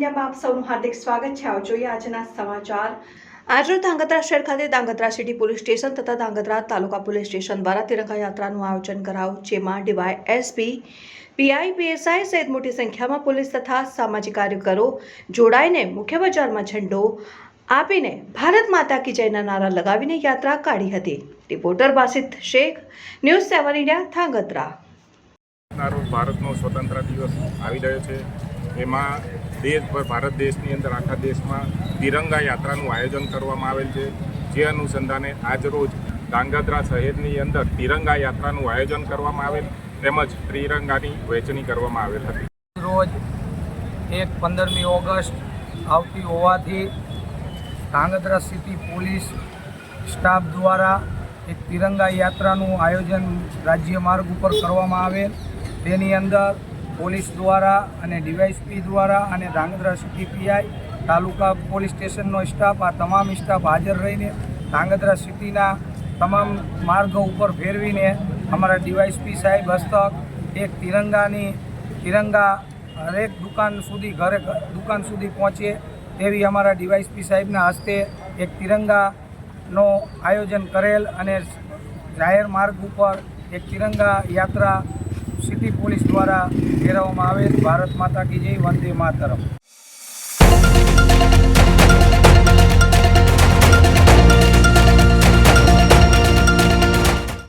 India आप સૌનું હાર્દિક સ્વાગત છે। આવો જોઈએ આજના સમાચાર। આજરોજ ધાંગધ્રા શહેર ખાતે ધાંગધ્રા સિટી પોલીસ સ્ટેશન તથા ધાંગધ્રા તાલુકા પોલીસ સ્ટેશન દ્વારા તિરંગા યાત્રાનું આયોજન કરાયું, જેમાં ડીવાયએસપી, પીઆઈ, પીએસઆઈ સહિત મોટી સંખ્યામાં પોલીસ તથા સામાજિક કાર્યકરો જોડાઈને મુખ્ય બજારમાં ઝંડો આપીને ભારત માતા કી જયના નારા લગાવીને યાત્રા કાઢી હતી। Reporter Basit Shaikh, news 7 India, Dhrangadhra. ભારતનો સ્વતંત્ર દિવસ આવી રહ્યો છે, એમાં દેશભર ભારત દેશની અંદર આખા દેશમાં તિરંગા યાત્રાનું આયોજન કરવામાં આવેલ છે। જે અનુસંધાને આજરોજ ધાંગધ્રા શહેરની અંદર તિરંગા યાત્રાનું આયોજન કરવામાં આવેલ તેમજ ત્રિરંગાની વહેંચણી કરવામાં આવેલ હતી। રોજ 15મી ઓગસ્ટ આવતી હોવાથી ધાંગધ્રા સિટી પોલીસ સ્ટાફ દ્વારા એક તિરંગા યાત્રાનું આયોજન રાજ્ય માર્ગ ઉપર કરવામાં આવેલ। તેની અંદર પોલીસ દ્વારા અને ડીવાયએસપી દ્વારા અને ધાંગધ્રા સિટી પીઆઈ, તાલુકા પોલીસ સ્ટેશનનો સ્ટાફ, આ તમામ સ્ટાફ હાજર રહીને ધાંગધ્રા સિટીના તમામ માર્ગો ઉપર ફેરવીને અમારા ડીવાયએસપી સાહેબ હસ્તક એક તિરંગા હરેક દુકાન સુધી પહોંચે તેવી અમારા ડીવાયએસપી સાહેબના હસ્તે એક તિરંગાનો આયોજન કરેલ અને જાહેર માર્ગ ઉપર એક તિરંગા યાત્રા સિટી પોલીસ દ્વારા ફેરવવામાં આવેલ। ભારત માતા કી જય, વંદે માતરમ।